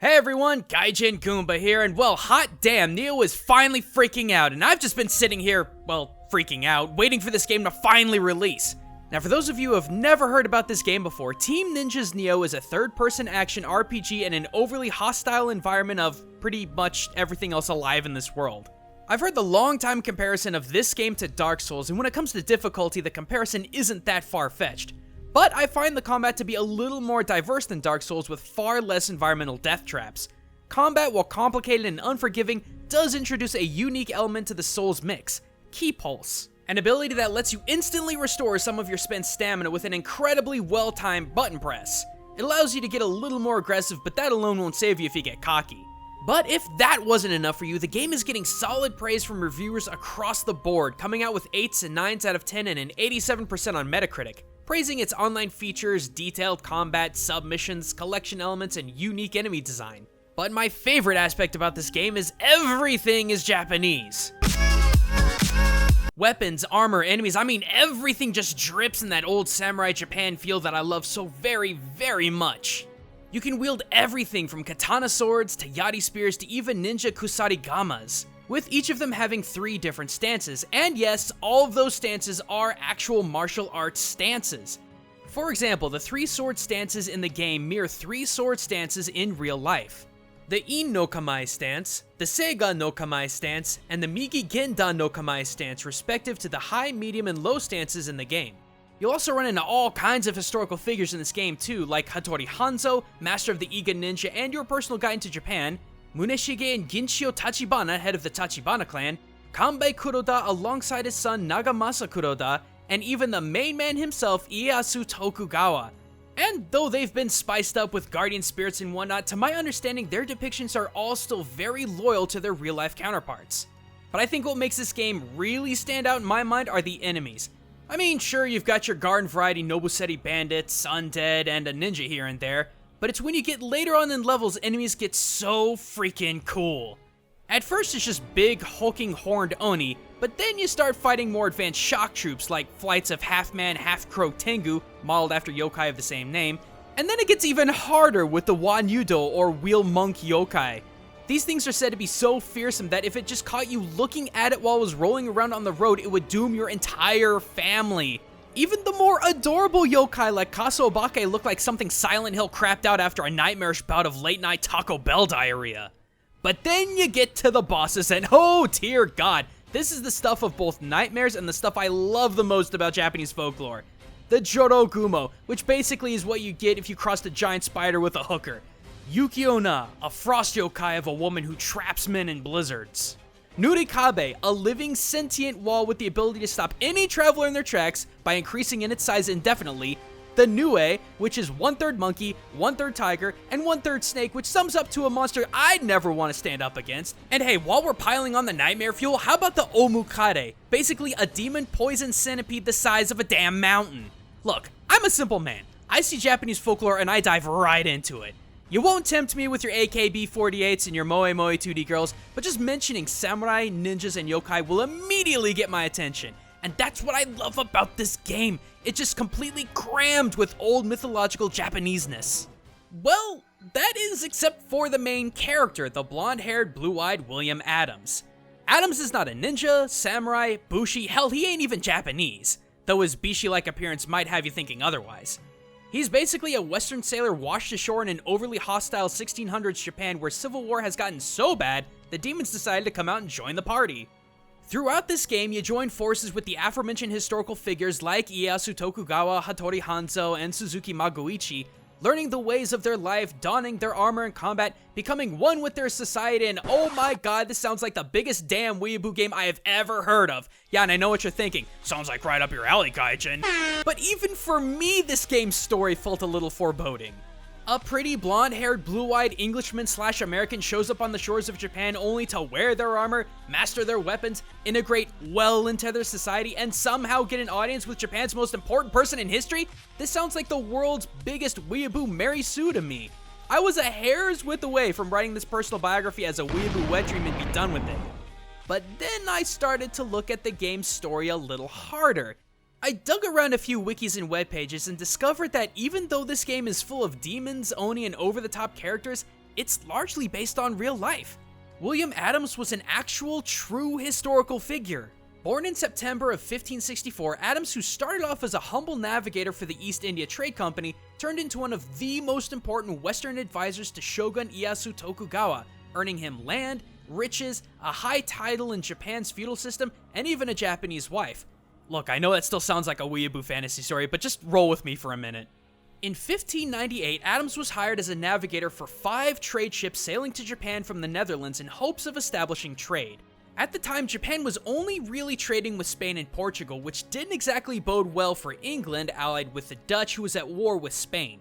Hey everyone, Gaijin Goombah here, and well, hot damn, Nioh is finally freaking out, and I've just been sitting here, well, freaking out, waiting for this game to finally release. Now for those of you who have never heard about this game before, Team Ninja's Nioh is a third-person action RPG in an overly hostile environment of pretty much everything else alive in this world. I've heard the long-time comparison of this game to Dark Souls, and when it comes to difficulty, the comparison isn't that far-fetched. But I find the combat to be a little more diverse than Dark Souls with far less environmental death traps. Combat, while complicated and unforgiving, does introduce a unique element to the Souls mix, Ki Pulse, an ability that lets you instantly restore some of your spent stamina with an incredibly well-timed button press. It allows you to get a little more aggressive, but that alone won't save you if you get cocky. But if that wasn't enough for you, the game is getting solid praise from reviewers across the board, coming out with 8s and 9s out of 10 and an 87% on Metacritic, praising its online features, detailed combat, submissions, collection elements, and unique enemy design. But my favorite aspect about this game is everything is Japanese. Weapons, armor, enemies, I mean everything just drips in that old samurai Japan feel that I love so very, very much. You can wield everything from katana swords to yari spears to even ninja kusarigamas, with each of them having 3 different stances, and yes, all of those stances are actual martial arts stances. For example, the 3 sword stances in the game mirror 3 sword stances in real life. The In no Kamae stance, the Seiga no Kamae stance, and the Migi Genda no Kamae stance respective to the high, medium, and low stances in the game. You'll also run into all kinds of historical figures in this game too, like Hattori Hanzo, master of the Iga Ninja and your personal guide to Japan, Muneshige and Ginshio Tachibana, head of the Tachibana clan, Kanbei Kuroda alongside his son Nagamasa Kuroda, and even the main man himself, Ieyasu Tokugawa. And though they've been spiced up with guardian spirits and whatnot, to my understanding their depictions are all still very loyal to their real life counterparts. But I think what makes this game really stand out in my mind are the enemies. I mean, sure, you've got your garden variety Nobuseri bandits, undead, and a ninja here and there, but it's when you get later on in levels, enemies get so freaking cool. At first, it's just big, hulking, horned Oni, but then you start fighting more advanced shock troops like flights of half-man, half-crow Tengu, modeled after yokai of the same name, and then it gets even harder with the Wanyudo or wheel monk yokai. These things are said to be so fearsome that if it just caught you looking at it while it was rolling around on the road, it would doom your entire family. Even the more adorable yokai like Kasobake look like something Silent Hill crapped out after a nightmarish bout of late-night Taco Bell diarrhea. But then you get to the bosses and oh dear god, this is the stuff of both nightmares and the stuff I love the most about Japanese folklore. The Jorogumo, which basically is what you get if you crossed a giant spider with a hooker. Yuki Onna, a frost yokai of a woman who traps men in blizzards. Nurikabe, a living sentient wall with the ability to stop any traveler in their tracks by increasing in its size indefinitely. The Nue, which is 1/3 monkey, 1/3 tiger, and 1/3 snake, which sums up to a monster I'd never want to stand up against. And hey, while we're piling on the nightmare fuel, how about the Omukade, basically a demon poison centipede the size of a damn mountain. Look, I'm a simple man. I see Japanese folklore and I dive right into it. You won't tempt me with your AKB-48s and your Moe Moe 2D girls, but just mentioning samurai, ninjas, and yokai will immediately get my attention. And that's what I love about this game. It's just completely crammed with old mythological Japaneseness. Well, that is except for the main character, the blonde-haired, blue-eyed William Adams. Adams is not a ninja, samurai, bushi, hell, he ain't even Japanese, though his bishi-like appearance might have you thinking otherwise. He's basically a Western sailor washed ashore in an overly hostile 1600s Japan where civil war has gotten so bad, the demons decided to come out and join the party. Throughout this game, you join forces with the aforementioned historical figures like Ieyasu Tokugawa, Hattori Hanzo, and Suzuki Magoichi, learning the ways of their life, donning their armor in combat, becoming one with their society, and oh my god, this sounds like the biggest damn Weeaboo game I have ever heard of. Yeah, and I know what you're thinking. Sounds like right up your alley, Gaijin. But even for me, this game's story felt a little foreboding. A pretty blonde-haired, blue-eyed Englishman/American shows up on the shores of Japan only to wear their armor, master their weapons, integrate well into their society, and somehow get an audience with Japan's most important person in history? This sounds like the world's biggest Weeaboo Mary Sue to me. I was a hair's width away from writing this personal biography as a Weeaboo wet dream and be done with it. But then I started to look at the game's story a little harder. I dug around a few wikis and web pages and discovered that even though this game is full of demons, Oni, and over-the-top characters, it's largely based on real life. William Adams was an actual, true historical figure. Born in September of 1564, Adams, who started off as a humble navigator for the East India Trade Company, turned into one of the most important Western advisors to Shogun Ieyasu Tokugawa, earning him land, riches, a high title in Japan's feudal system, and even a Japanese wife. Look, I know that still sounds like a weeaboo fantasy story, but just roll with me for a minute. In 1598, Adams was hired as a navigator for 5 trade ships sailing to Japan from the Netherlands in hopes of establishing trade. At the time, Japan was only really trading with Spain and Portugal, which didn't exactly bode well for England, allied with the Dutch, who was at war with Spain.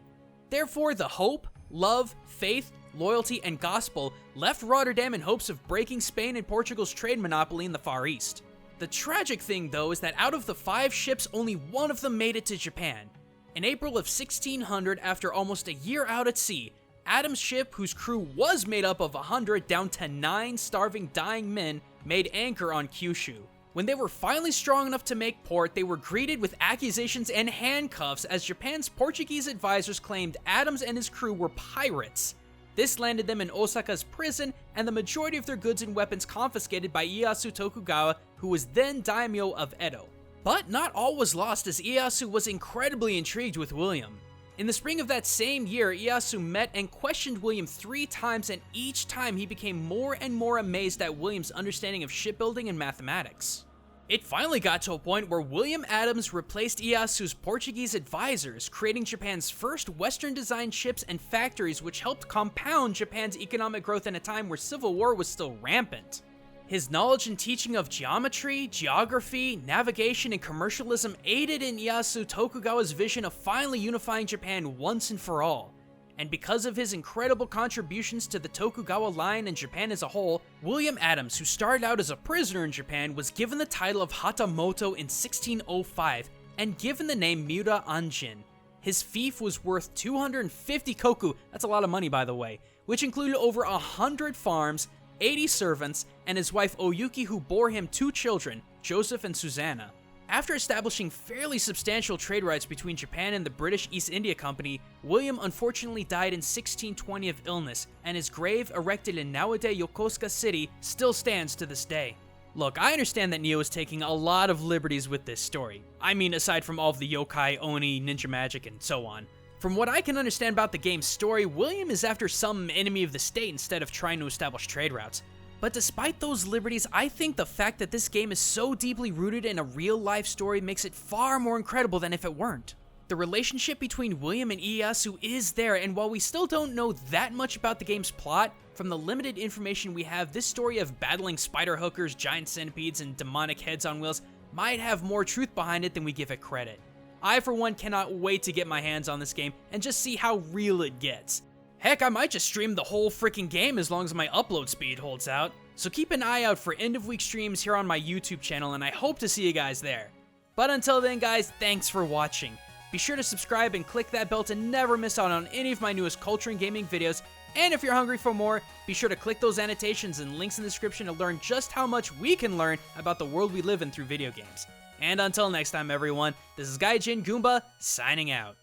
Therefore, the hope, love, faith, loyalty, and gospel left Rotterdam in hopes of breaking Spain and Portugal's trade monopoly in the Far East. The tragic thing, though, is that out of the 5 ships, only one of them made it to Japan. In April of 1600, after almost a year out at sea, Adams' ship, whose crew was made up of 100 down to 9 starving, dying men, made anchor on Kyushu. When they were finally strong enough to make port, they were greeted with accusations and handcuffs as Japan's Portuguese advisors claimed Adams and his crew were pirates. This landed them in Osaka's prison, and the majority of their goods and weapons confiscated by Ieyasu Tokugawa, who was then daimyo of Edo. But not all was lost, as Ieyasu was incredibly intrigued with William. In the spring of that same year, Ieyasu met and questioned William 3 times, and each time he became more and more amazed at William's understanding of shipbuilding and mathematics. It finally got to a point where William Adams replaced Ieyasu's Portuguese advisors, creating Japan's first Western-designed ships and factories, which helped compound Japan's economic growth in a time where civil war was still rampant. His knowledge and teaching of geometry, geography, navigation, and commercialism aided in Ieyasu Tokugawa's vision of finally unifying Japan once and for all. And because of his incredible contributions to the Tokugawa line and Japan as a whole, William Adams, who started out as a prisoner in Japan, was given the title of Hatamoto in 1605 and given the name Miura Anjin. His fief was worth 250 koku, that's a lot of money by the way, which included over 100 farms, 80 servants, and his wife Oyuki, who bore him 2 children, Joseph and Susanna. After establishing fairly substantial trade rights between Japan and the British East India Company, William unfortunately died in 1620 of illness, and his grave, erected in nowadays Yokosuka City, still stands to this day. Look, I understand that Nioh is taking a lot of liberties with this story. I mean, aside from all of the yokai, oni, ninja magic, and so on. From what I can understand about the game's story, William is after some enemy of the state instead of trying to establish trade routes. But despite those liberties, I think the fact that this game is so deeply rooted in a real-life story makes it far more incredible than if it weren't. The relationship between William and Ieyasu is there, and while we still don't know that much about the game's plot, from the limited information we have, this story of battling spider hookers, giant centipedes, and demonic heads on wheels might have more truth behind it than we give it credit. I, for one, cannot wait to get my hands on this game and just see how real it gets. Heck, I might just stream the whole freaking game as long as my upload speed holds out. So keep an eye out for end-of-week streams here on my YouTube channel, and I hope to see you guys there. But until then, guys, thanks for watching. Be sure to subscribe and click that bell to never miss out on any of my newest culture and gaming videos. And if you're hungry for more, be sure to click those annotations and links in the description to learn just how much we can learn about the world we live in through video games. And until next time, everyone, this is Gaijin Goombah, signing out.